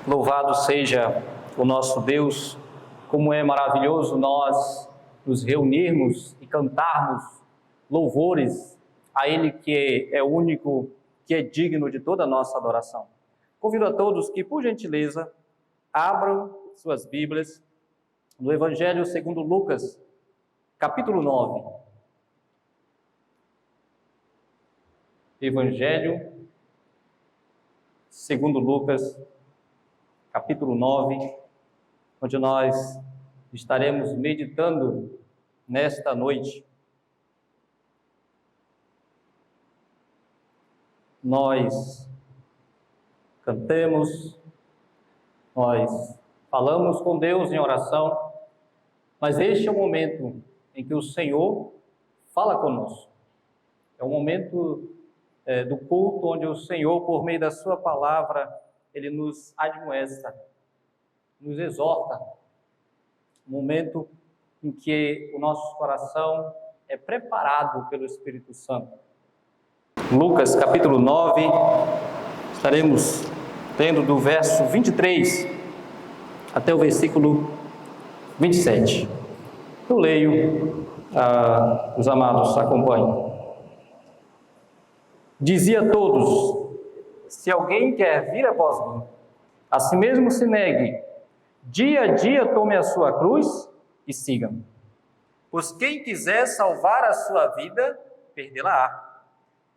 Louvado seja o nosso Deus, como é maravilhoso nós nos reunirmos e cantarmos louvores a Ele que é o único, que é digno de toda a nossa adoração. Convido a todos que, por gentileza, abram suas Bíblias no Evangelho segundo Lucas, capítulo 9. Evangelho segundo Lucas, capítulo 9, onde nós estaremos meditando nesta noite. Nós cantemos, nós falamos com Deus em oração, mas este é o momento em que o Senhor fala conosco. É o momento do culto onde o Senhor, por meio da sua palavra, Ele nos admoesta, nos exorta. Um momento em que o nosso coração é preparado pelo Espírito Santo. Lucas, capítulo 9, estaremos lendo do verso 23 até o versículo 27. Eu leio, os amados acompanhem. Dizia a todos: se alguém quer vir após mim, a si mesmo se negue, dia a dia tome a sua cruz e siga-me. Pois quem quiser salvar a sua vida, perdê-la-á.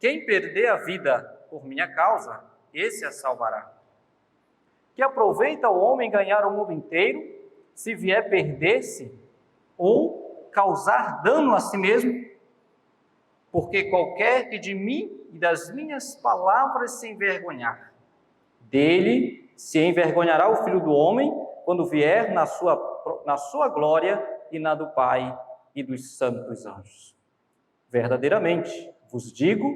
Quem perder a vida por minha causa, esse a salvará. Que aproveita o homem ganhar o mundo inteiro, se vier perder-se ou causar dano a si mesmo? Porque qualquer que de mim e das minhas palavras se envergonhar, dele se envergonhará o Filho do Homem, quando vier na sua glória e na do Pai e dos santos anjos. Verdadeiramente, vos digo,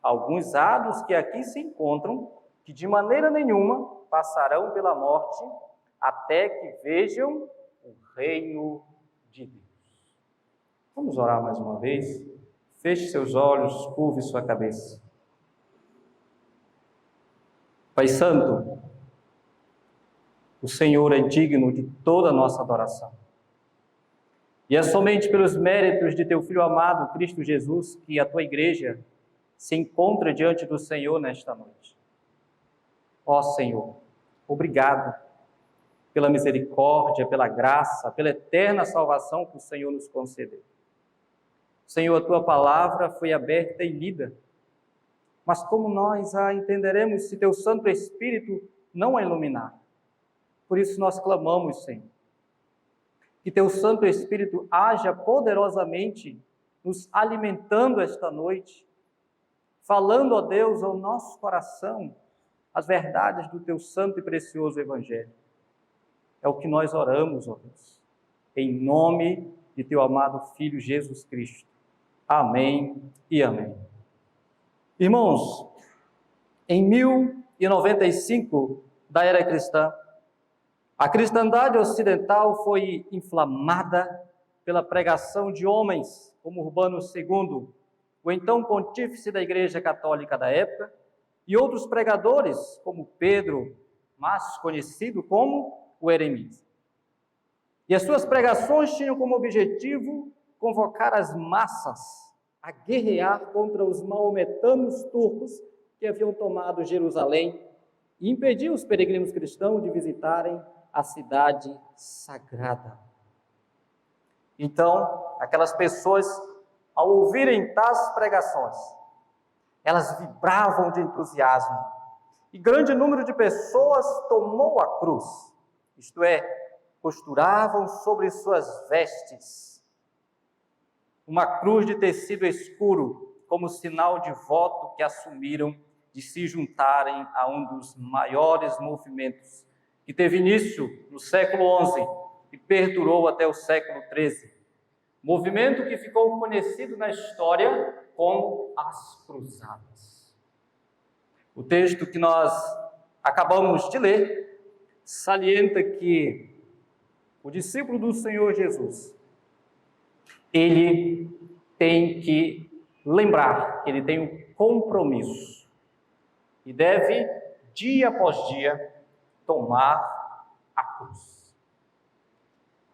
alguns há dos que aqui se encontram, que de maneira nenhuma passarão pela morte, até que vejam o reino de Deus. Vamos orar mais uma vez? Feche seus olhos, curve sua cabeça. Pai Santo, o Senhor é digno de toda a nossa adoração. E é somente pelos méritos de Teu Filho amado, Cristo Jesus, que a Tua Igreja se encontra diante do Senhor nesta noite. Ó Senhor, obrigado pela misericórdia, pela graça, pela eterna salvação que o Senhor nos concedeu. Senhor, a Tua palavra foi aberta e lida, mas como nós a entenderemos se Teu Santo Espírito não a iluminar? Por isso nós clamamos, Senhor, que Teu Santo Espírito haja poderosamente nos alimentando esta noite, falando, ó Deus, ao nosso coração as verdades do Teu santo e precioso Evangelho. É o que nós oramos, ó Deus, em nome de Teu amado Filho Jesus Cristo. Amém e amém. Irmãos, em 1095 da era cristã, a cristandade ocidental foi inflamada pela pregação de homens como Urbano II, o então pontífice da Igreja Católica da época, e outros pregadores como Pedro, mais conhecido como o Eremita. E as suas pregações tinham como objetivo convocar as massas a guerrear contra os maometanos turcos que haviam tomado Jerusalém e impedir os peregrinos cristãos de visitarem a cidade sagrada. Então, aquelas pessoas, ao ouvirem tais pregações, elas vibravam de entusiasmo, e grande número de pessoas tomou a cruz, isto é, costuravam sobre suas vestes uma cruz de tecido escuro, como sinal de voto que assumiram de se juntarem a um dos maiores movimentos que teve início no século XI e perdurou até o século XIII. Movimento que ficou conhecido na história como as Cruzadas. O texto que nós acabamos de ler salienta que o discípulo do Senhor Jesus, ele tem que lembrar que ele tem um compromisso e deve, dia após dia, tomar a cruz.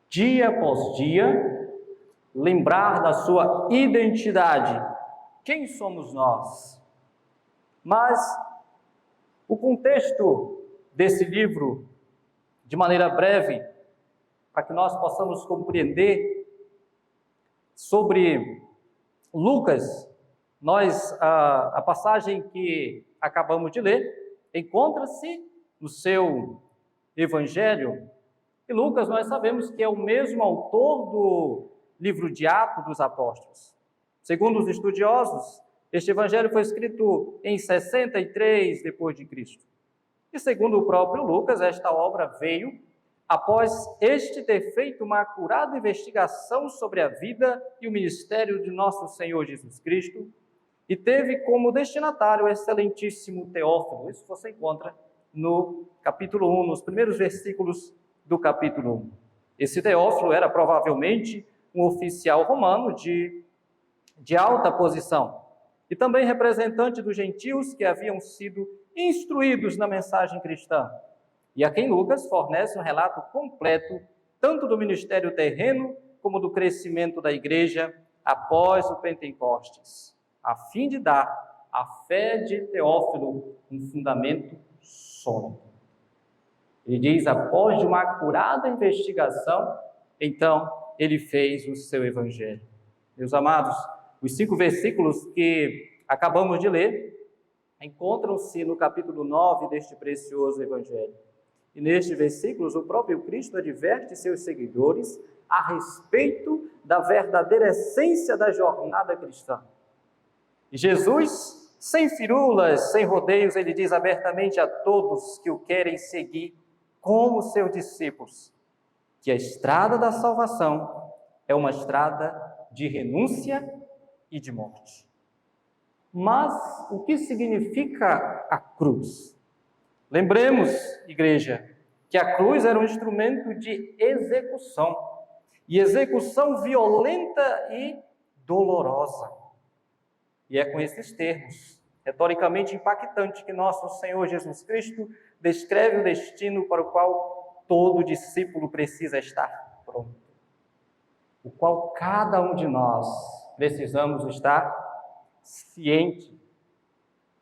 Dia após dia, lembrar da sua identidade. Quem somos nós? Mas o contexto desse livro, de maneira breve, para que nós possamos compreender sobre Lucas, a passagem que acabamos de ler, encontra-se no seu Evangelho. E Lucas, nós sabemos que é o mesmo autor do livro de Atos dos Apóstolos. Segundo os estudiosos, este Evangelho foi escrito em 63 depois de Cristo. E segundo o próprio Lucas, esta obra veio após este ter feito uma acurada investigação sobre a vida e o ministério de nosso Senhor Jesus Cristo, e teve como destinatário o excelentíssimo Teófilo. Isso você encontra no capítulo 1, nos primeiros versículos do capítulo 1. Esse Teófilo era provavelmente um oficial romano de alta posição, e também representante dos gentios que haviam sido instruídos na mensagem cristã, e a quem Lucas fornece um relato completo, tanto do ministério terreno, como do crescimento da igreja após o Pentecostes, a fim de dar à fé de Teófilo um fundamento sólido. Ele diz, após de uma acurada investigação, então ele fez o seu evangelho. Meus amados, os 5 versículos que acabamos de ler encontram-se no capítulo 9 deste precioso evangelho. E nestes versículos, o próprio Cristo adverte seus seguidores a respeito da verdadeira essência da jornada cristã. E Jesus, sem firulas, sem rodeios, ele diz abertamente a todos que o querem seguir como seus discípulos, que a estrada da salvação é uma estrada de renúncia e de morte. Mas o que significa a cruz? Lembremos, igreja, que a cruz era um instrumento de execução, e execução violenta e dolorosa. E é com esses termos, retoricamente impactante, que nosso Senhor Jesus Cristo descreve o destino para o qual todo discípulo precisa estar pronto, o qual cada um de nós precisamos estar ciente.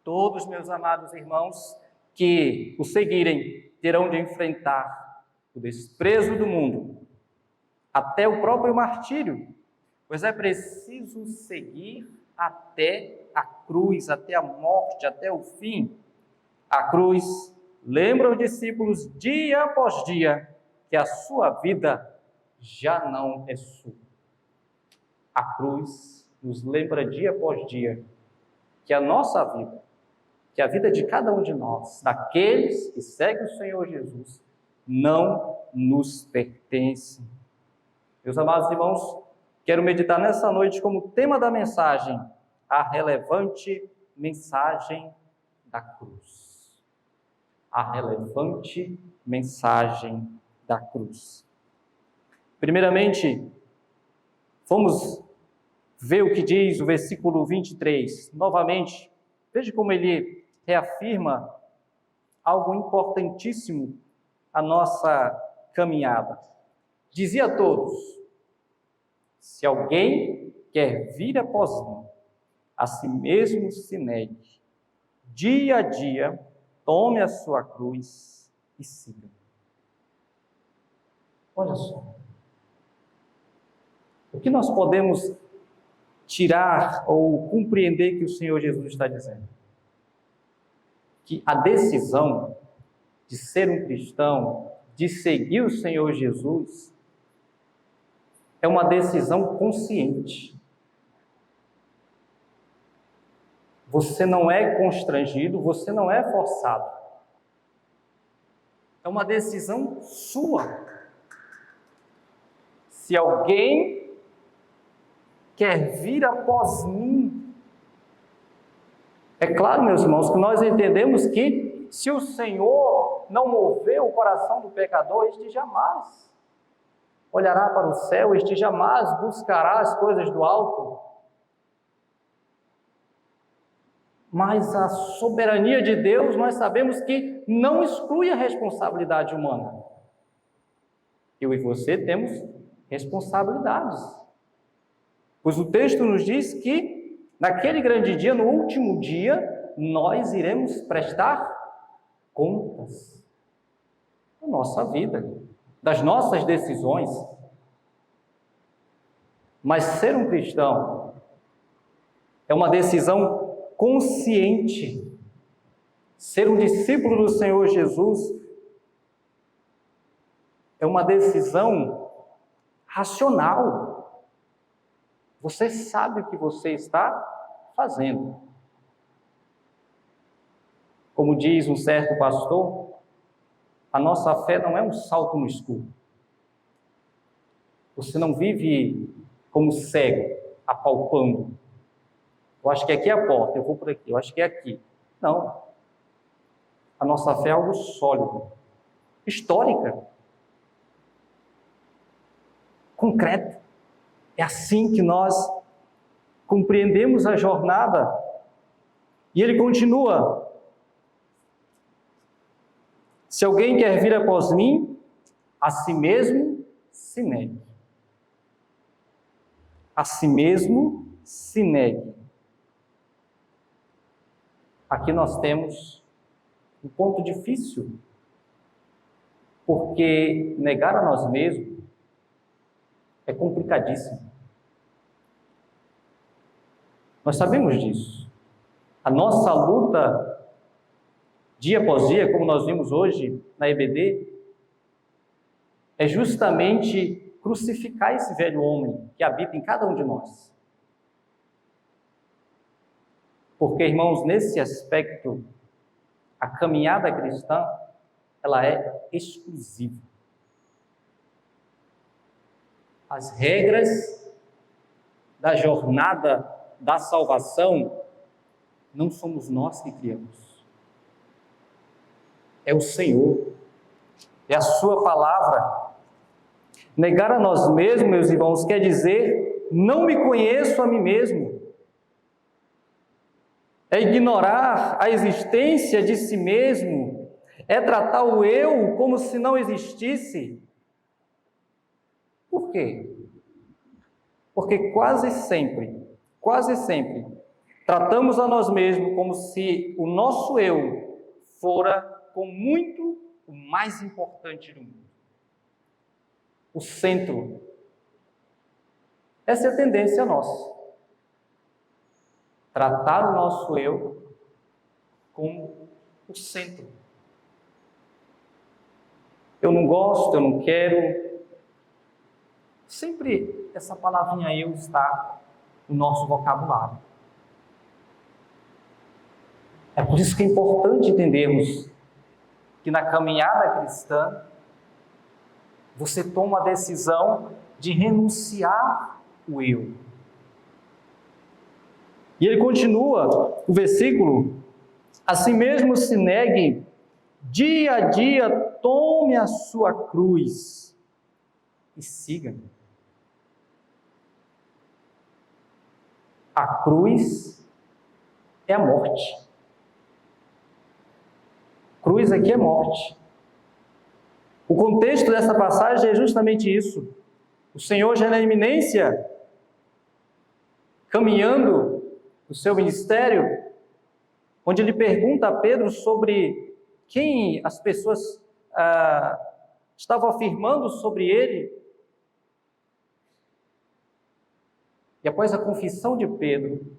Todos, meus amados irmãos, que o seguirem, terão de enfrentar o desprezo do mundo, até o próprio martírio, pois é preciso seguir até a cruz, até a morte, até o fim. A cruz lembra os discípulos dia após dia que a sua vida já não é sua. A cruz nos lembra dia após dia que a nossa vida, que a vida de cada um de nós, daqueles que seguem o Senhor Jesus, não nos pertence. Meus amados irmãos, quero meditar nessa noite como tema da mensagem, a relevante mensagem da cruz. A relevante mensagem da cruz. Primeiramente, vamos ver o que diz o versículo 23. Novamente, veja como ele reafirma algo importantíssimo à nossa caminhada. Dizia a todos: se alguém quer vir após mim, a si mesmo se negue, dia a dia, tome a sua cruz e siga. Olha só, o que nós podemos tirar ou compreender que o Senhor Jesus está dizendo? Que a decisão de ser um cristão, de seguir o Senhor Jesus, é uma decisão consciente. Você não é constrangido, você não é forçado. É uma decisão sua. Se alguém quer vir após mim, é claro, meus irmãos, que nós entendemos que se o Senhor não mover o coração do pecador, este jamais olhará para o céu, este jamais buscará as coisas do alto. Mas a soberania de Deus, nós sabemos que não exclui a responsabilidade humana. Eu e você temos responsabilidades. Pois o texto nos diz que, naquele grande dia, no último dia, nós iremos prestar contas da nossa vida, das nossas decisões. Mas ser um cristão é uma decisão consciente. Ser um discípulo do Senhor Jesus é uma decisão racional. Você sabe o que você está fazendo. Como diz um certo pastor, a nossa fé não é um salto no escuro. Você não vive como cego, apalpando. Eu acho que aqui é a porta, eu vou por aqui, eu acho que é aqui. Não. A nossa fé é algo sólido, histórica, concreta. É assim que nós compreendemos a jornada. E ele continua: se alguém quer vir após mim, a si mesmo se negue. A si mesmo se negue. Aqui nós temos um ponto difícil, porque negar a nós mesmos é complicadíssimo. Nós sabemos disso. A nossa luta, dia após dia, como nós vimos hoje na EBD, é justamente crucificar esse velho homem que habita em cada um de nós. Porque, irmãos, nesse aspecto, a caminhada cristã, ela é exclusiva. As regras da jornada da salvação não somos nós que criamos. É o Senhor, é a sua palavra. Negar a nós mesmos, meus irmãos, quer dizer, não me conheço a mim mesmo. É ignorar a existência de si mesmo, é tratar o eu como se não existisse. Por quê? Porque quase sempre, tratamos a nós mesmos como se o nosso eu fora com muito o mais importante do mundo. O centro. Essa é a tendência nossa. Tratar o nosso eu como o centro. Eu não gosto, eu não quero. Sempre essa palavrinha eu está no nosso vocabulário. É por isso que é importante entendermos que na caminhada cristã, você toma a decisão de renunciar o eu. E ele continua, o versículo: assim mesmo se negue, dia a dia tome a sua cruz e siga-me. A cruz é a morte. Cruz aqui é morte. O contexto dessa passagem é justamente isso. O Senhor já na iminência, caminhando no seu ministério, onde ele pergunta a Pedro sobre quem as pessoas estavam afirmando sobre ele. E após a confissão de Pedro,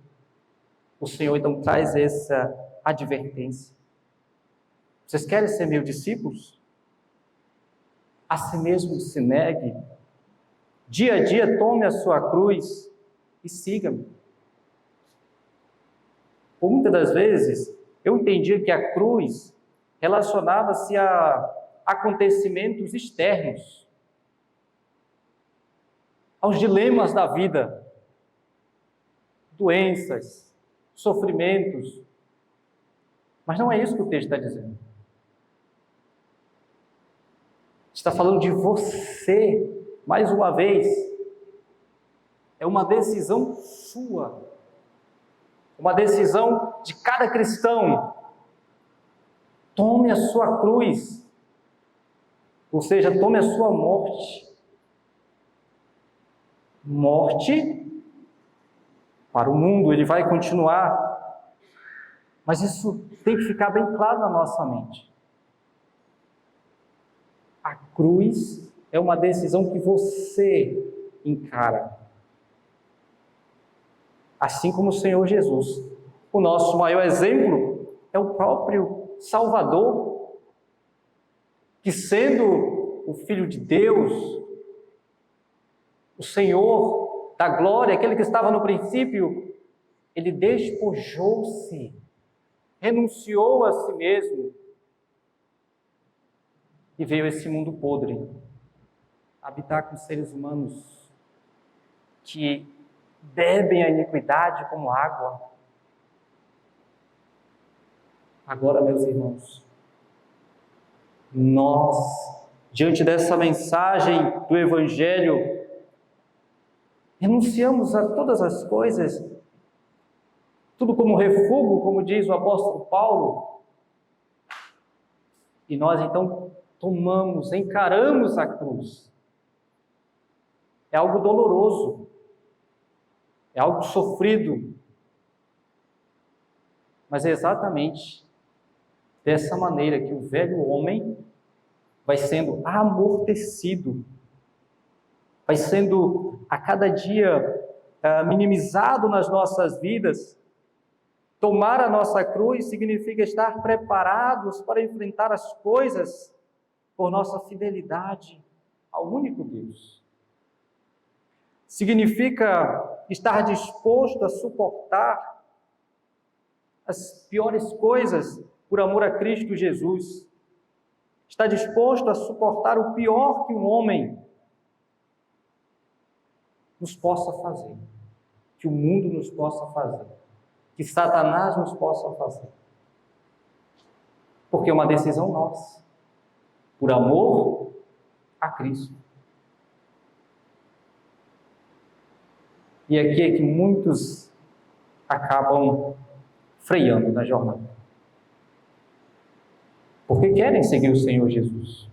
o Senhor então traz essa advertência. Vocês querem ser meus discípulos? A si mesmo se negue, dia a dia tome a sua cruz e siga-me. Por muitas das vezes, eu entendia que a cruz relacionava-se a acontecimentos externos, aos dilemas da vida, doenças, sofrimentos. Mas não é isso que o texto está dizendo. Está falando de você, mais uma vez. É uma decisão sua. uma decisão de cada cristão. Tome a sua cruz, ou seja, tome a sua morte. Morte para o mundo, ele vai continuar, mas isso tem que ficar bem claro na nossa mente. A cruz é uma decisão que você encara. Assim como o Senhor Jesus. O nosso maior exemplo é o próprio Salvador, que sendo o Filho de Deus, o Senhor da glória, aquele que estava no princípio, ele despojou-se, renunciou a si mesmo e veio a esse mundo podre, habitar com seres humanos que bebem a iniquidade como água. Agora, meus irmãos, nós, diante dessa mensagem do Evangelho, renunciamos a todas as coisas, tudo como refúgio, como diz o apóstolo Paulo, e nós então tomamos, encaramos a cruz. É algo doloroso, é algo sofrido, mas é exatamente dessa maneira que o velho homem vai sendo amortecido, vai sendo a cada dia minimizado nas nossas vidas. Tomar a nossa cruz significa estar preparados para enfrentar as coisas por nossa fidelidade ao único Deus. Significa estar disposto a suportar as piores coisas por amor a Cristo Jesus. Está disposto a suportar o pior que um homem nos possa fazer, que o mundo nos possa fazer, que Satanás nos possa fazer. Porque é uma decisão nossa, por amor a Cristo. E aqui é que muitos acabam freando na jornada. Porque querem seguir o Senhor Jesus.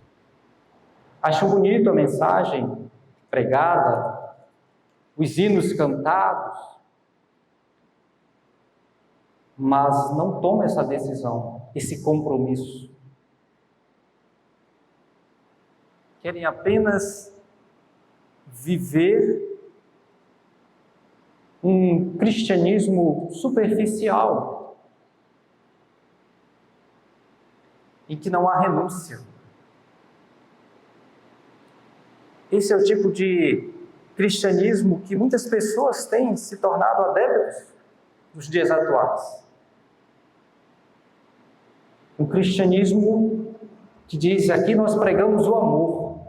Acham bonito a mensagem pregada, os hinos cantados, mas não tomam essa decisão, esse compromisso. Querem apenas viver um cristianismo superficial, em que não há renúncia. Esse é o tipo de cristianismo que muitas pessoas têm se tornado adeptos nos dias atuais. Um cristianismo que diz: aqui nós pregamos o amor.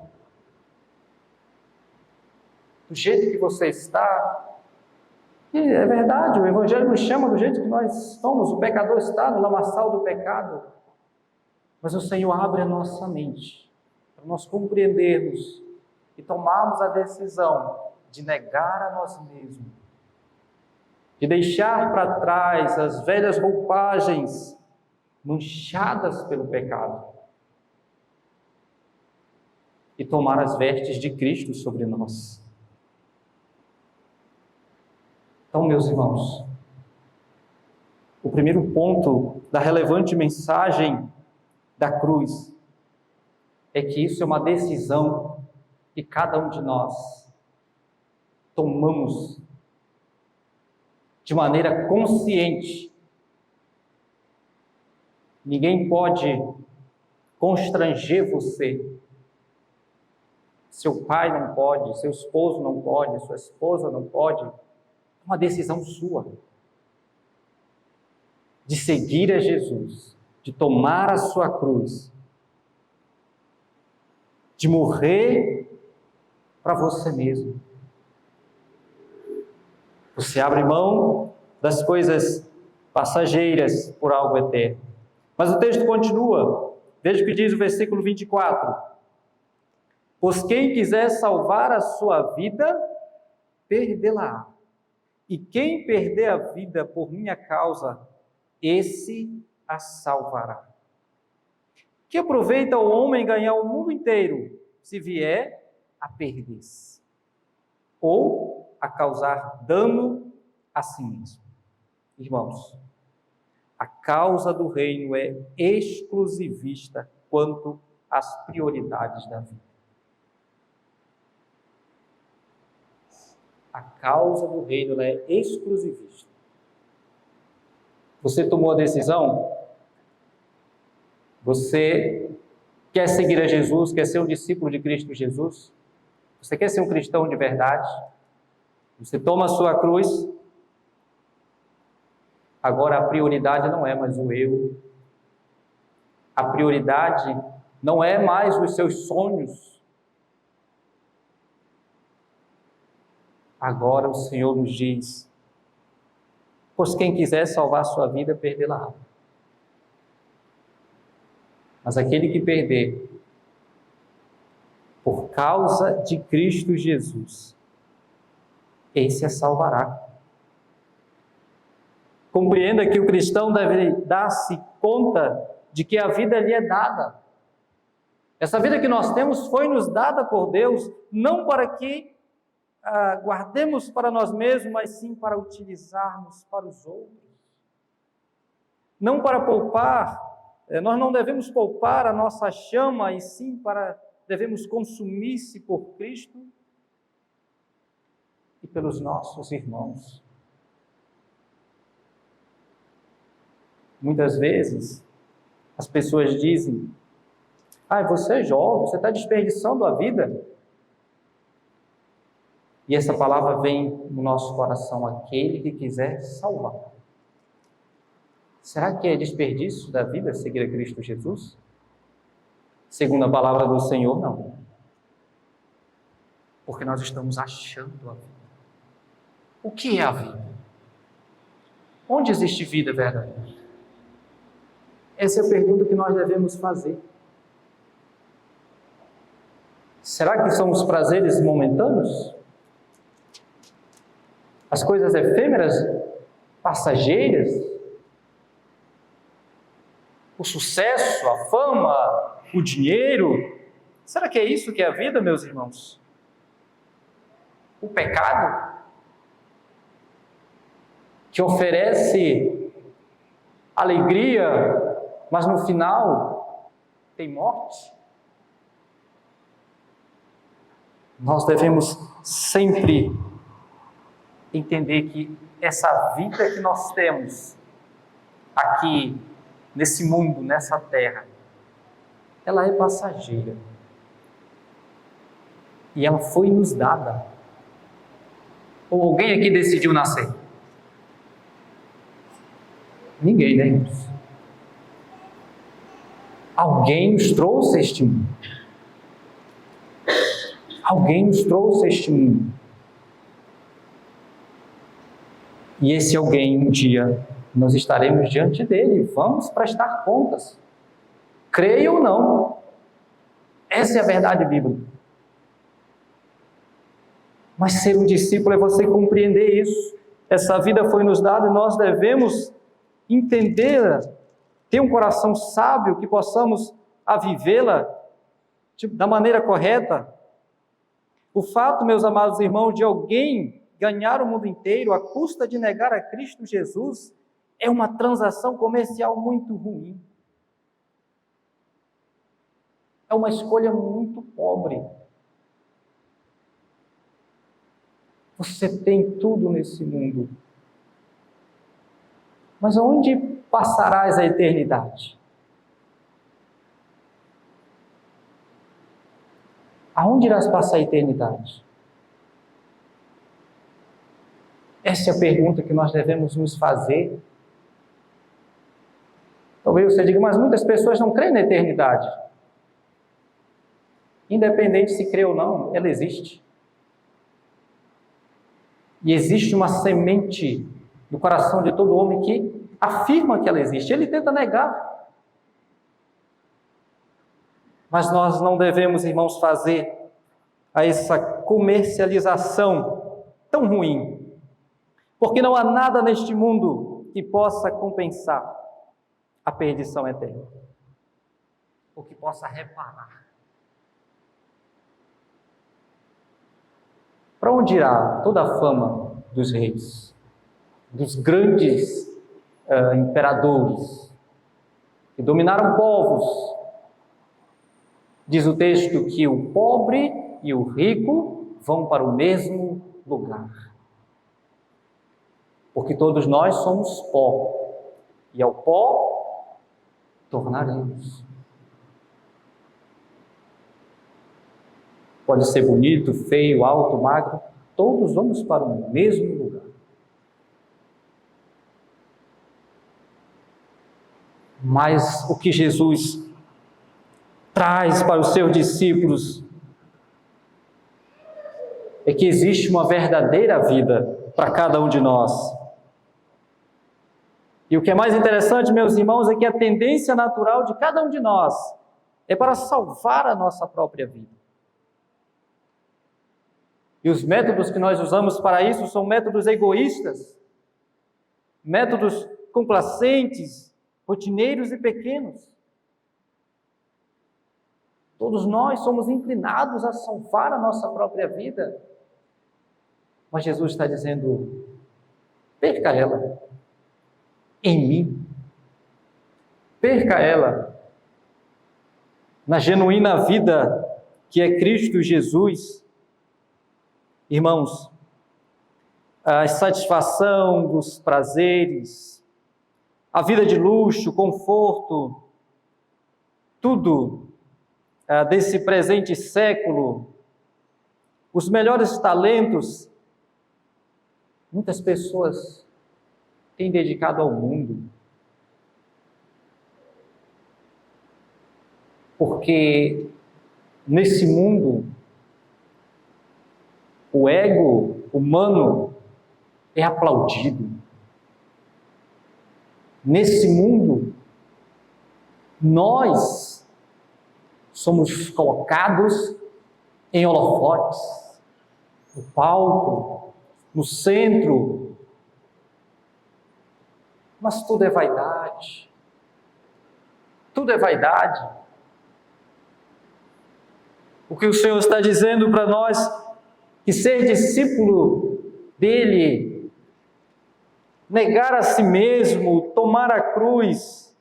Do jeito que você está. E é verdade, o Evangelho nos chama do jeito que nós somos. O pecador está no lamaçal do pecado. Mas o Senhor abre a nossa mente para nós compreendermos e tomarmos a decisão de negar a nós mesmos, de deixar para trás as velhas roupagens manchadas pelo pecado e tomar as vestes de Cristo sobre nós. Então, meus irmãos, o primeiro ponto da relevante mensagem da cruz é que isso é uma decisão que cada um de nós tomamos de maneira consciente. Ninguém pode constranger você. Seu pai não pode, seu esposo não pode, sua esposa não pode. É uma decisão sua de seguir a Jesus, de tomar a sua cruz, de morrer para você mesmo. Você abre mão das coisas passageiras por algo eterno. Mas o texto continua. Veja o que diz o versículo 24. Pois quem quiser salvar a sua vida, perdê-la-á. E quem perder a vida por minha causa, esse a salvará. Que aproveita o homem ganhar o mundo inteiro, se vier a perder-se, ou a causar dano a si mesmo. Irmãos, a causa do reino é exclusivista quanto às prioridades da vida. A causa do reino é exclusivista. Você tomou a decisão? Você quer seguir a Jesus? Quer ser um discípulo de Cristo Jesus? Você quer ser um cristão de verdade? Você toma a sua cruz? Agora a prioridade não é mais o eu. A prioridade não é mais os seus sonhos. Agora o Senhor nos diz: pois quem quiser salvar sua vida, perdê-la. Mas aquele que perder, por causa de Cristo Jesus, esse a salvará. Compreenda que o cristão deve dar-se conta de que a vida lhe é dada. Essa vida que nós temos foi nos dada por Deus, não para que guardemos para nós mesmos, mas sim para utilizarmos para os outros. Não para poupar, nós não devemos poupar a nossa chama, e sim devemos consumir-se por Cristo e pelos nossos irmãos. Muitas vezes, as pessoas dizem: você é jovem, você está desperdiçando a vida. E essa palavra vem no nosso coração: aquele que quiser salvar. Será que é desperdício da vida seguir a Cristo Jesus? Segundo a palavra do Senhor, não. Porque nós estamos achando a vida. O que é a vida? Onde existe vida verdadeira? Essa é a pergunta que nós devemos fazer. Será que são os prazeres momentâneos? As coisas efêmeras, passageiras? O sucesso, a fama, o dinheiro? Será que é isso que é a vida, meus irmãos? O pecado? Que oferece alegria, mas no final tem morte? Nós devemos sempre entender que essa vida que nós temos aqui, nesse mundo, nessa terra, ela é passageira. E ela foi nos dada. Ou alguém aqui decidiu nascer? Ninguém, né, irmãos? Alguém nos trouxe a este mundo. Alguém nos trouxe a este mundo. E esse alguém, um dia, nós estaremos diante dele, vamos prestar contas. Creia ou não. Essa é a verdade bíblica. Mas ser um discípulo é você compreender isso. Essa vida foi nos dada e nós devemos entendê-la, ter um coração sábio que possamos vivê-la da maneira correta. O fato, meus amados irmãos, de alguém ganhar o mundo inteiro à custa de negar a Cristo Jesus é uma transação comercial muito ruim. É uma escolha muito pobre. Você tem tudo nesse mundo. Mas aonde passarás a eternidade? Aonde irás passar a eternidade? Essa é a pergunta que nós devemos nos fazer. Talvez você diga, mas muitas pessoas não creem na eternidade. Independente se crê ou não, ela existe. E existe uma semente no coração de todo homem que afirma que ela existe. Ele tenta negar. Mas nós não devemos, irmãos, fazer essa comercialização tão ruim. porque não há nada neste mundo que possa compensar a perdição eterna, ou que possa reparar. Para onde irá toda a fama dos reis, dos grandes imperadores que dominaram povos? Diz o texto que o pobre e o rico vão para o mesmo lugar. Porque todos nós somos pó, e ao pó tornaremos. Pode ser bonito, feio, alto, magro, todos vamos para o mesmo lugar. Mas o que Jesus traz para os seus discípulos é que existe uma verdadeira vida para cada um de nós. E o que é mais interessante, meus irmãos, é que a tendência natural de cada um de nós é para salvar a nossa própria vida. E os métodos que nós usamos para isso são métodos egoístas, métodos complacentes, rotineiros e pequenos. Todos nós somos inclinados a salvar a nossa própria vida. Mas Jesus está dizendo: perca ela em mim. Perca ela na genuína vida que é Cristo Jesus. Irmãos, a satisfação dos prazeres, a vida de luxo, conforto, tudo desse presente século, os melhores talentos, muitas pessoas têm dedicado ao mundo. Porque nesse mundo, o ego humano é aplaudido. Nesse mundo, nós somos colocados em holofotes, no palco, no centro. Mas tudo é vaidade. Tudo é vaidade. O que o Senhor está dizendo para nós, que ser discípulo dele, negar a si mesmo, tomar a cruz,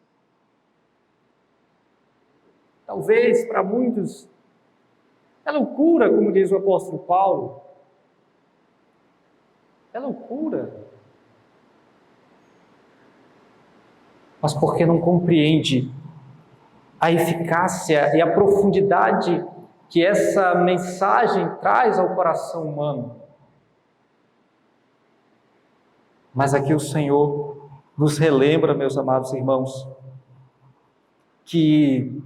talvez para muitos é loucura, como diz o apóstolo Paulo. É loucura. Mas porque não compreende a eficácia e a profundidade que essa mensagem traz ao coração humano. Mas aqui o Senhor nos relembra, meus amados irmãos, que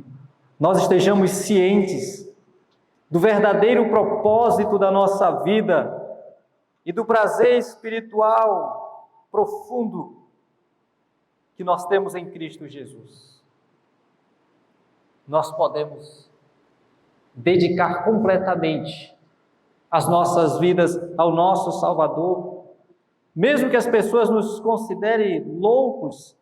nós estejamos cientes do verdadeiro propósito da nossa vida e do prazer espiritual profundo que nós temos em Cristo Jesus. Nós podemos dedicar completamente as nossas vidas ao nosso Salvador, mesmo que as pessoas nos considerem loucos,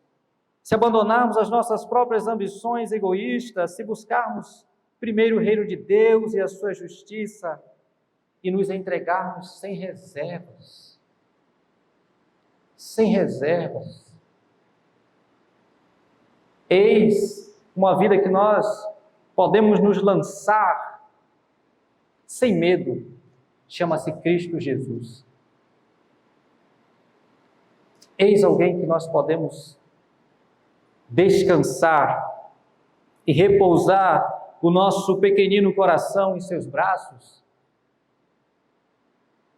se abandonarmos as nossas próprias ambições egoístas, se buscarmos primeiro o reino de Deus e a sua justiça e nos entregarmos sem reservas. Sem reservas. Eis uma vida que nós podemos nos lançar sem medo. Chama-se Cristo Jesus. Eis alguém que nós podemos descansar e repousar o nosso pequenino coração em seus braços,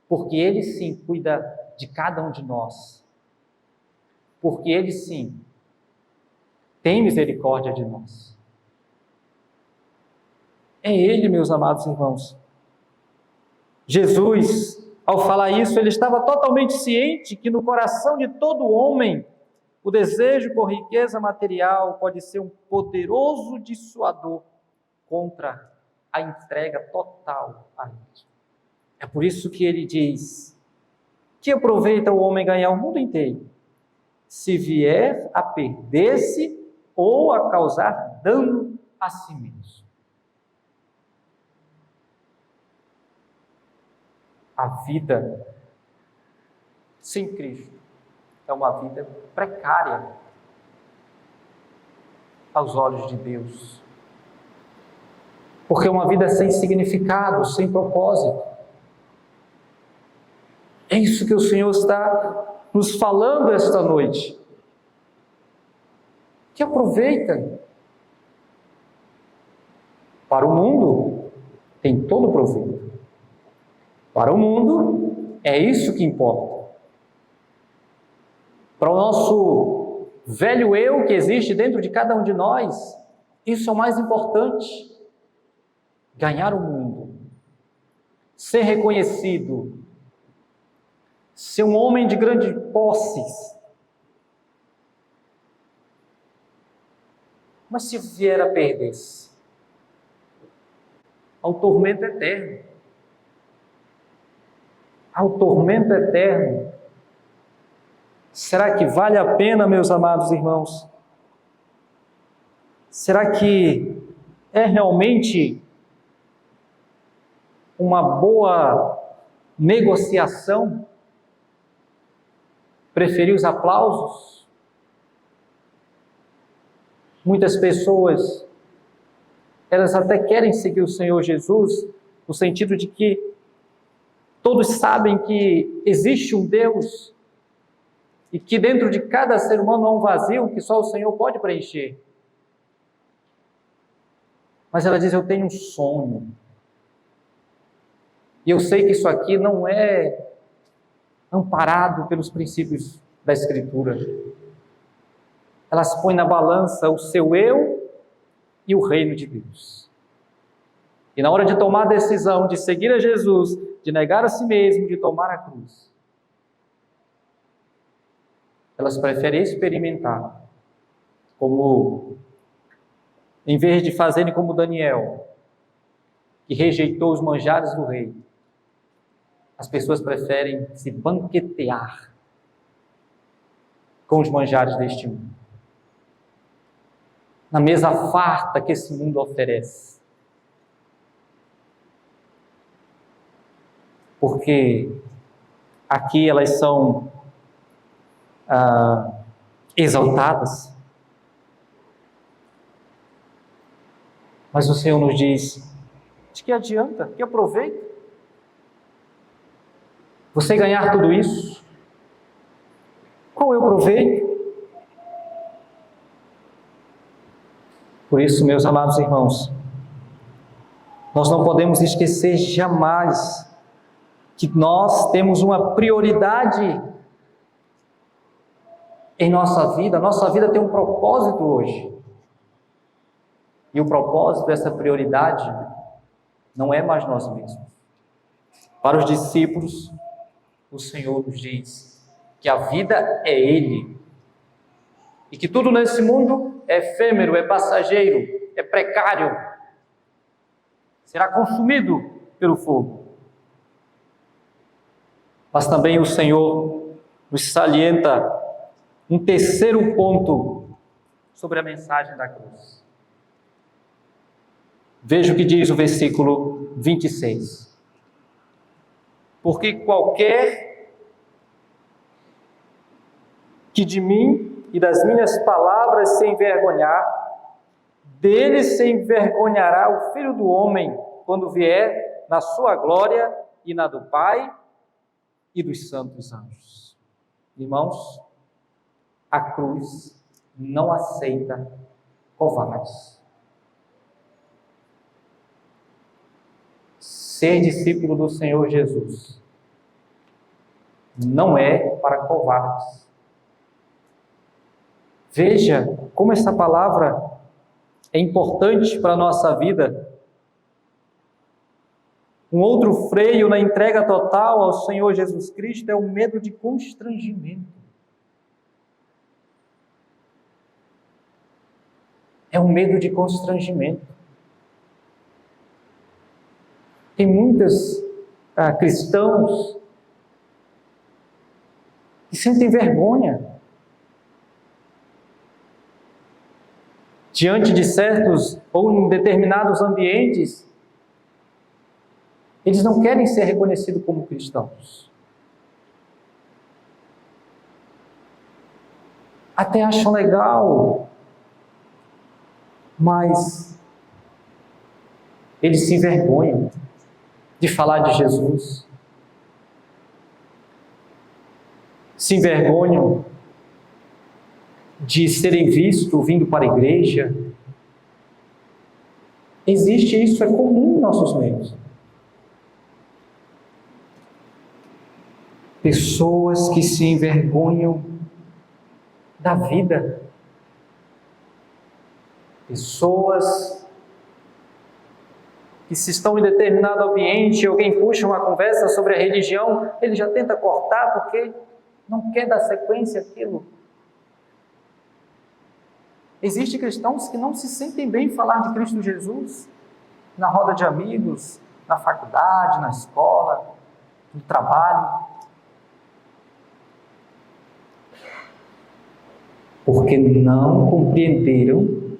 porque Ele sim cuida de cada um de nós, porque Ele sim tem misericórdia de nós. É Ele, meus amados irmãos. Jesus, ao falar isso, Ele estava totalmente ciente que no coração de todo homem, o desejo por riqueza material pode ser um poderoso dissuador contra a entrega total a Ele. É por isso que Ele diz: Que aproveita o homem ganhar o mundo inteiro, se vier a perder-se ou a causar dano a si mesmo? A vida sem Cristo é uma vida precária aos olhos de Deus, porque é uma vida sem significado, sem propósito. É isso que o Senhor está nos falando esta noite. Que aproveita. Para o mundo, tem todo proveito. Para o mundo, é isso que importa. Para o nosso velho eu que existe dentro de cada um de nós, isso é o mais importante. Ganhar o mundo, ser reconhecido, ser um homem de grandes posses. Mas se vier a perder-se, ao tormento eterno. Ao tormento eterno. Será que vale a pena, meus amados irmãos? Será que é realmente uma boa negociação preferir os aplausos? Muitas pessoas, elas até querem seguir o Senhor Jesus, no sentido de que todos sabem que existe um Deus e que dentro de cada ser humano há um vazio que só o Senhor pode preencher. Mas ela diz: eu tenho um sonho. E eu sei que isso aqui não é amparado pelos princípios da Escritura. Elas põem na balança o seu eu e o reino de Deus. E na hora de tomar a decisão de seguir a Jesus, de negar a si mesmo, de tomar a cruz, elas preferem experimentar, como, em vez de fazerem como Daniel, que rejeitou os manjares do rei, as pessoas preferem se banquetear com os manjares deste mundo, na mesa farta que esse mundo oferece. Porque aqui elas são exaltadas, mas o Senhor nos diz: de que adianta, que aproveita você ganhar tudo isso? Qual é o proveito? Por isso, meus amados irmãos, nós não podemos esquecer jamais que nós temos uma prioridade em nossa vida. Nossa vida tem um propósito hoje. E o propósito dessa prioridade não é mais nós mesmos. Para os discípulos, o Senhor nos diz que a vida é Ele. E que tudo nesse mundo é efêmero, é passageiro, é precário. Será consumido pelo fogo. Mas também o Senhor nos salienta um terceiro ponto sobre a mensagem da cruz. Veja o que diz o versículo 26. Porque qualquer que de mim e das minhas palavras se envergonhar, dele se envergonhará o Filho do Homem, quando vier na sua glória e na do Pai e dos santos anjos. Irmãos, a cruz não aceita covardes. Ser discípulo do Senhor Jesus não é para covardes. Veja como essa palavra é importante para a nossa vida. Um outro freio na entrega total ao Senhor Jesus Cristo é o medo de constrangimento. É um medo de constrangimento. Tem muitos cristãos que sentem vergonha diante de certos ou em determinados ambientes. Eles não querem ser reconhecidos como cristãos. Até acham legal, mas eles se envergonham de falar de Jesus. Se envergonham de serem vistos vindo para a igreja. Existe isso, é comum em nossos meios. Pessoas que se envergonham da vida. Pessoas que, se estão em determinado ambiente, alguém puxa uma conversa sobre a religião, ele já tenta cortar porque não quer dar sequência àquilo. Existem cristãos que não se sentem bem em falar de Cristo Jesus na roda de amigos, na faculdade, na escola, no trabalho. Porque não compreenderam,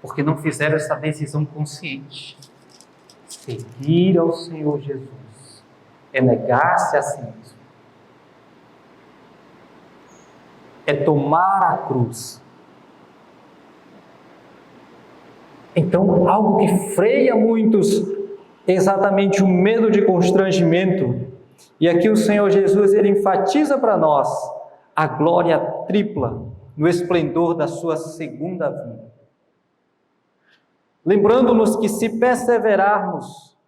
porque não fizeram essa decisão consciente. Seguir ao Senhor Jesus é negar-se a si mesmo, é tomar a cruz. Então, algo que freia muitos é exatamente o medo de constrangimento. E aqui o Senhor Jesus, ele enfatiza para nós a glória tripla no esplendor da sua segunda vinda. Lembrando-nos que, se perseverarmos,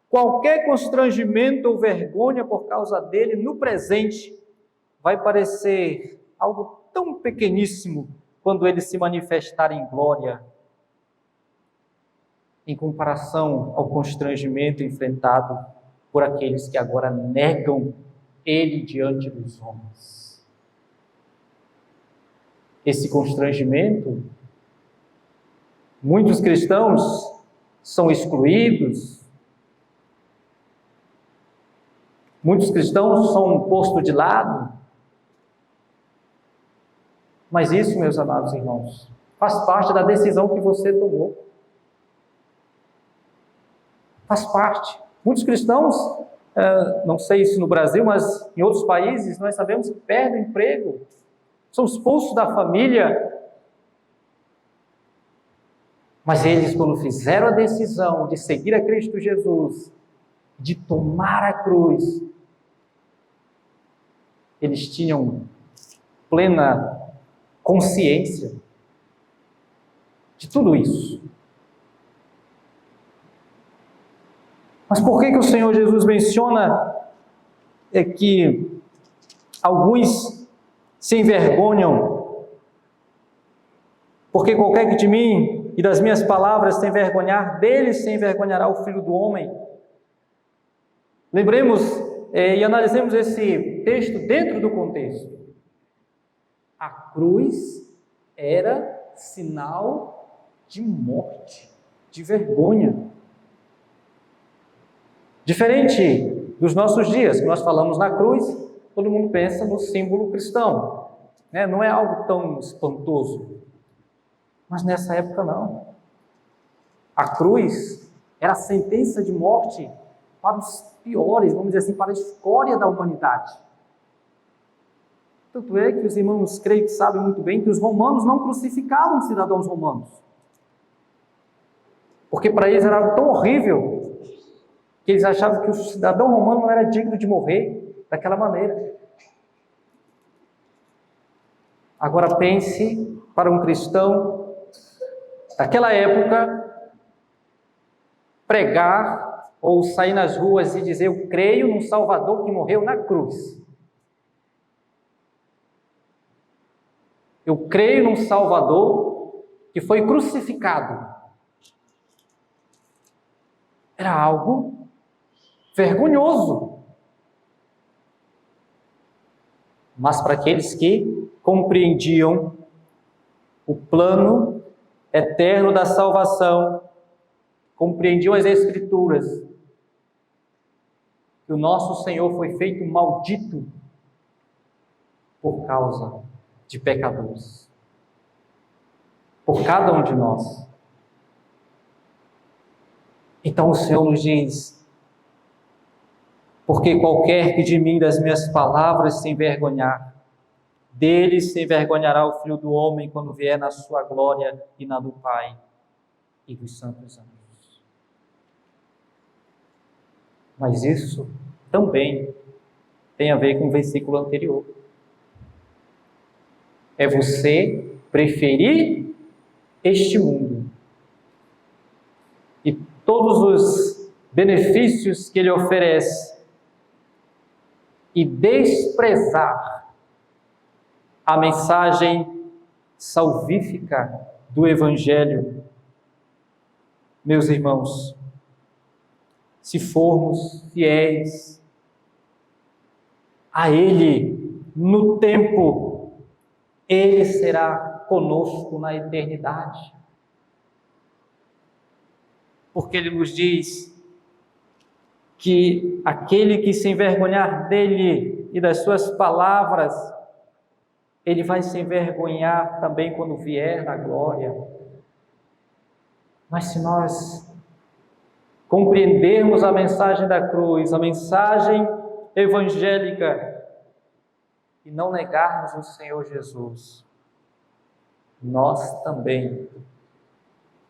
qualquer constrangimento ou vergonha por causa dele no presente vai parecer algo tão pequeníssimo quando ele se manifestar em glória, em comparação ao constrangimento enfrentado por aqueles que agora negam ele diante dos homens. Esse constrangimento, muitos cristãos são excluídos, muitos cristãos são postos de lado, mas isso, meus amados irmãos, faz parte da decisão que você tomou. Faz parte. Muitos cristãos, não sei se no Brasil, mas em outros países, nós sabemos que perdem o emprego, são expulsos da família. Mas eles, quando fizeram a decisão de seguir a Cristo Jesus, de tomar a cruz, eles tinham plena consciência de tudo isso. Mas por que o Senhor Jesus menciona que alguns se envergonham? Porque qualquer que de mim e das minhas palavras se envergonhar, dele se envergonhará o Filho do Homem. Lembremos e analisemos esse texto dentro do contexto. A cruz era sinal de morte, de vergonha. Diferente dos nossos dias, que nós falamos na cruz, todo mundo pensa no símbolo cristão, né? Não é algo tão espantoso. Mas nessa época não. A cruz era a sentença de morte para os piores, vamos dizer assim, para a escória da humanidade. Tanto é que os irmãos creio que sabem muito bem que os romanos não crucificavam os cidadãos romanos. Porque para eles era algo tão horrível que eles achavam que o cidadão romano não era digno de morrer daquela maneira. Agora pense para um cristão daquela época pregar ou sair nas ruas e dizer: eu creio num Salvador que morreu na cruz. Eu creio num Salvador que foi crucificado. Era algo vergonhoso. Mas para aqueles que compreendiam o plano eterno da salvação, compreendiam as Escrituras, que o nosso Senhor foi feito maldito por causa de pecadores, por cada um de nós. Então o Senhor nos diz: porque qualquer que de mim, das minhas palavras, se envergonhar, dele se envergonhará o Filho do Homem quando vier na sua glória e na do Pai e dos santos anjos. Mas isso também tem a ver com o versículo anterior. É você preferir este mundo e todos os benefícios que ele oferece e desprezar a mensagem salvífica do Evangelho. Meus irmãos, se formos fiéis a Ele no tempo, Ele será conosco na eternidade. Porque Ele nos diz que aquele que se envergonhar dele e das suas palavras, ele vai se envergonhar também quando vier na glória. Mas se nós compreendermos a mensagem da cruz, a mensagem evangélica, e não negarmos o Senhor Jesus, nós também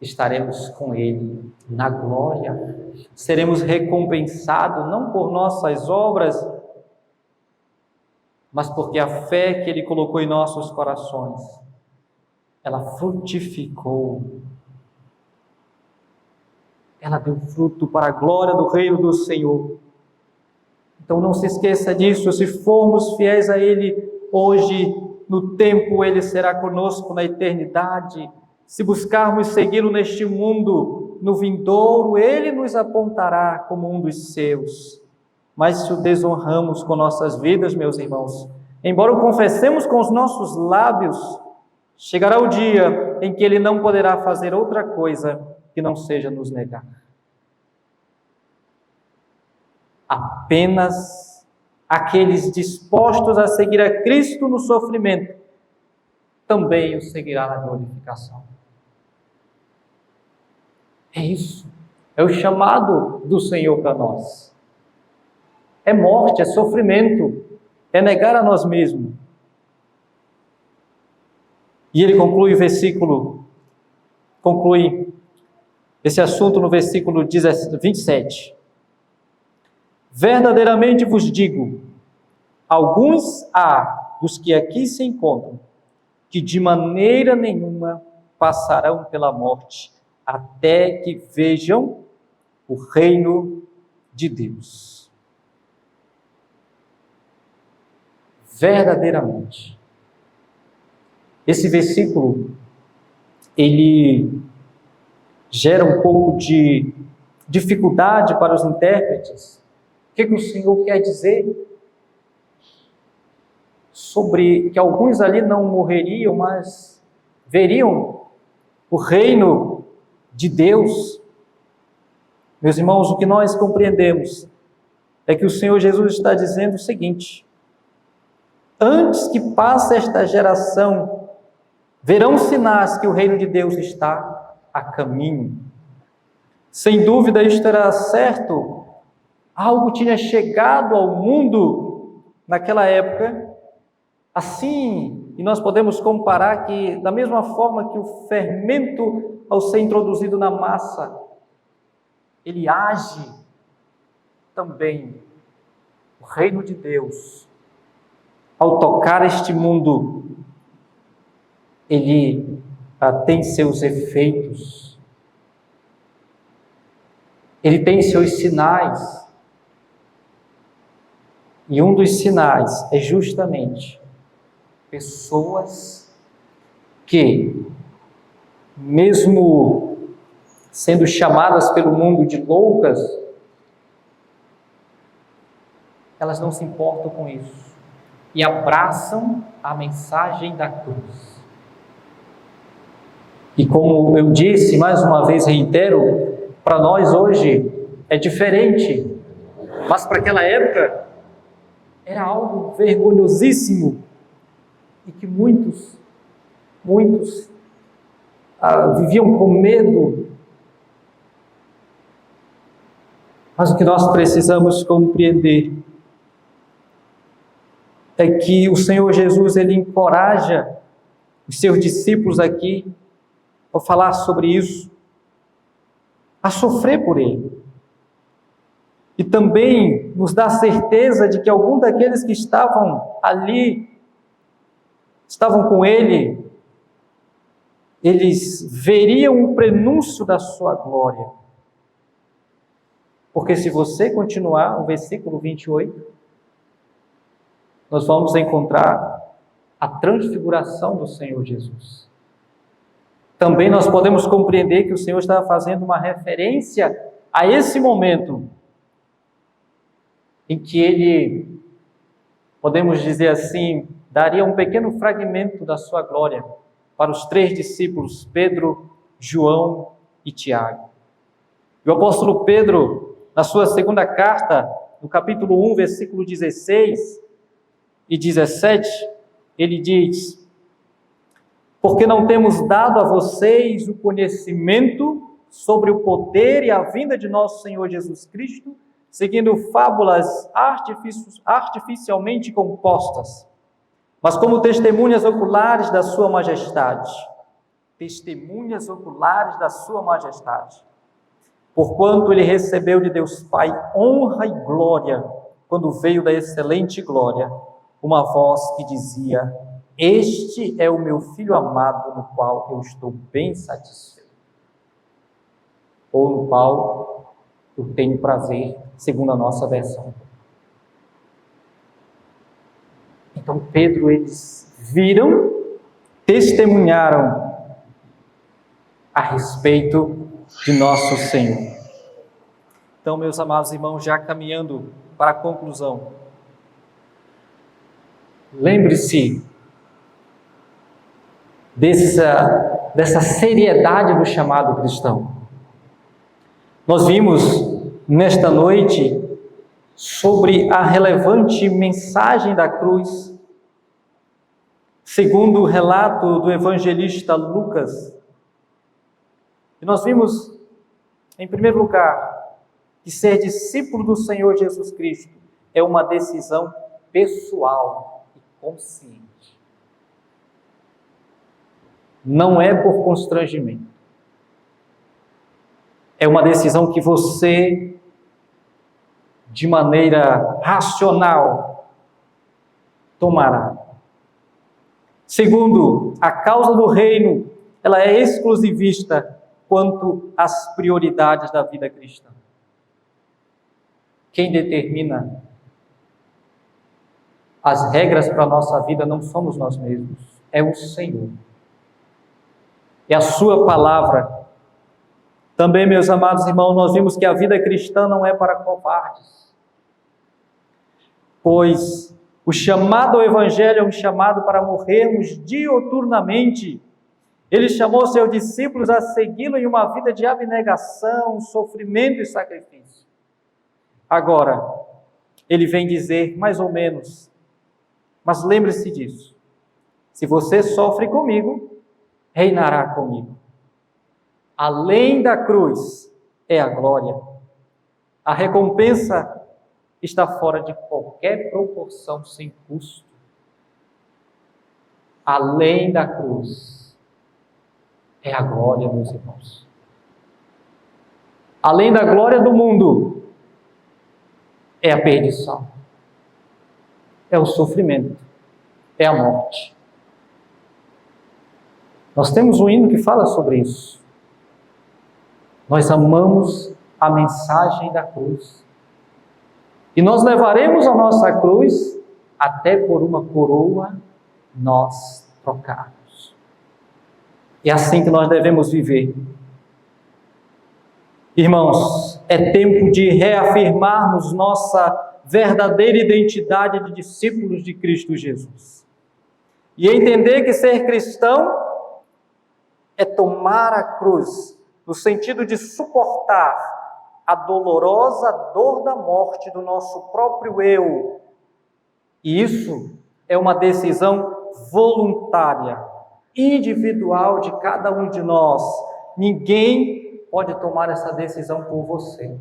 estaremos com Ele na glória. Seremos recompensados não por nossas obras, mas porque a fé que Ele colocou em nossos corações, ela frutificou. Ela deu fruto para a glória do reino do Senhor. Então não se esqueça disso. Se formos fiéis a Ele hoje, no tempo, Ele será conosco na eternidade. Se buscarmos segui-lo neste mundo, no vindouro, Ele nos apontará como um dos seus. Mas se o desonramos com nossas vidas, meus irmãos, embora o confessemos com os nossos lábios, chegará o dia em que Ele não poderá fazer outra coisa que não seja nos negar. Apenas aqueles dispostos a seguir a Cristo no sofrimento também o seguirá na glorificação. É isso, é o chamado do Senhor para nós. É morte, é sofrimento, é negar a nós mesmos. E ele conclui esse assunto no versículo 27. Verdadeiramente vos digo, alguns há dos que aqui se encontram, que de maneira nenhuma passarão pela morte, até que vejam o reino de Deus. Verdadeiramente. Esse versículo, ele gera um pouco de dificuldade para os intérpretes. O que o Senhor quer dizer? Sobre que alguns ali não morreriam, mas veriam o reino de Deus. Meus irmãos, o que nós compreendemos é que o Senhor Jesus está dizendo o seguinte: antes que passe esta geração, verão sinais que o reino de Deus está a caminho. Sem dúvida, isto era certo. Algo tinha chegado ao mundo naquela época. Assim, e nós podemos comparar que, da mesma forma que o fermento, ao ser introduzido na massa, ele age também. O reino de Deus, ao tocar este mundo, ele tem seus efeitos, ele tem seus sinais, e um dos sinais é justamente pessoas que, mesmo sendo chamadas pelo mundo de loucas, elas não se importam com isso e abraçam a mensagem da cruz. E como eu disse, mais uma vez reitero, para nós hoje é diferente, mas para aquela época era algo vergonhosíssimo e que muitos viviam com medo. Mas o que nós precisamos compreender é que o Senhor Jesus, Ele encoraja os seus discípulos aqui, ao falar sobre isso, a sofrer por Ele. E também nos dá certeza de que alguns daqueles que estavam ali, estavam com Ele, eles veriam o prenúncio da sua glória. Porque se você continuar o versículo 28, nós vamos encontrar a transfiguração do Senhor Jesus. Também nós podemos compreender que o Senhor estava fazendo uma referência a esse momento em que Ele, podemos dizer assim, daria um pequeno fragmento da sua glória para os 3 discípulos, Pedro, João e Tiago. E o apóstolo Pedro, na sua segunda carta, no capítulo 1, versículo 16 e 17, ele diz: porque não temos dado a vocês o conhecimento sobre o poder e a vinda de nosso Senhor Jesus Cristo, seguindo fábulas artificialmente compostas, mas como testemunhas oculares da sua majestade. Testemunhas oculares da sua majestade. Porquanto ele recebeu de Deus Pai honra e glória, quando veio da excelente glória, uma voz que dizia: este é o meu Filho amado, no qual eu estou bem satisfeito, ou no qual eu tenho prazer, segundo a nossa versão. Então Pedro, eles viram, testemunharam a respeito de nosso Senhor. Então, meus amados irmãos, já caminhando para a conclusão, lembre-se dessa seriedade do chamado cristão. Nós vimos nesta noite sobre a relevante mensagem da cruz, segundo o relato do evangelista Lucas. E nós vimos, em primeiro lugar, que ser discípulo do Senhor Jesus Cristo é uma decisão pessoal e consciente. Não é por constrangimento. É uma decisão que você, de maneira racional, tomará. Segundo, a causa do reino, ela é exclusivista quanto às prioridades da vida cristã. Quem determina as regras para a nossa vida não somos nós mesmos, é o Senhor. É a sua palavra. Também, meus amados irmãos, nós vimos que a vida cristã não é para covardes, pois o chamado ao Evangelho é um chamado para morrermos diuturnamente. Ele chamou seus discípulos a segui-lo em uma vida de abnegação, sofrimento e sacrifício. Agora, ele vem dizer mais ou menos, mas lembre-se disso: se você sofre comigo, reinará comigo. Além da cruz é a glória. A recompensa está fora de qualquer proporção, sem custo. Além da cruz é a glória, meus irmãos. Além da glória do mundo é a perdição, é o sofrimento, é a morte. Nós temos um hino que fala sobre isso. Nós amamos a mensagem da cruz. E nós levaremos a nossa cruz até por uma coroa nós trocarmos. É assim que nós devemos viver. Irmãos, é tempo de reafirmarmos nossa verdadeira identidade de discípulos de Cristo Jesus. E entender que ser cristão é tomar a cruz, no sentido de suportar a dolorosa dor da morte do nosso próprio eu. E isso é uma decisão voluntária, individual de cada um de nós. Ninguém pode tomar essa decisão por você.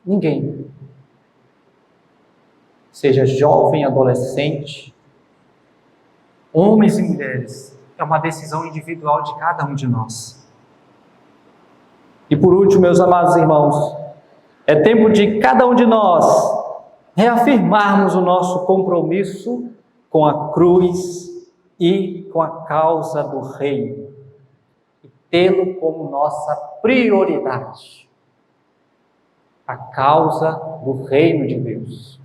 Ninguém. Seja jovem, adolescente, homens e mulheres, é uma decisão individual de cada um de nós. E por último, meus amados irmãos, é tempo de cada um de nós reafirmarmos o nosso compromisso com a cruz e com a causa do reino, e tê-lo como nossa prioridade. A causa do reino de Deus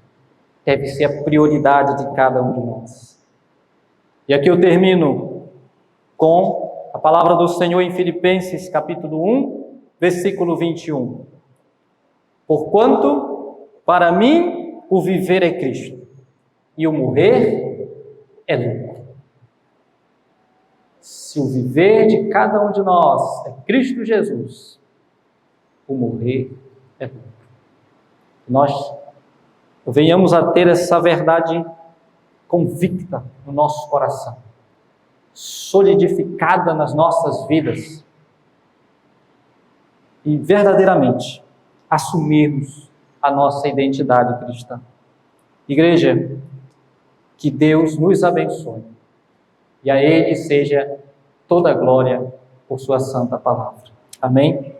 deve ser a prioridade de cada um de nós. E aqui eu termino com a palavra do Senhor em Filipenses capítulo 1, versículo 21. Porquanto, para mim, o viver é Cristo, e o morrer é lucro. Se o viver de cada um de nós é Cristo Jesus, o morrer é lucro. Nós venhamos a ter essa verdade convicta no nosso coração, solidificada nas nossas vidas, e verdadeiramente assumirmos a nossa identidade cristã. Igreja, que Deus nos abençoe e a Ele seja toda a glória por sua santa palavra. Amém?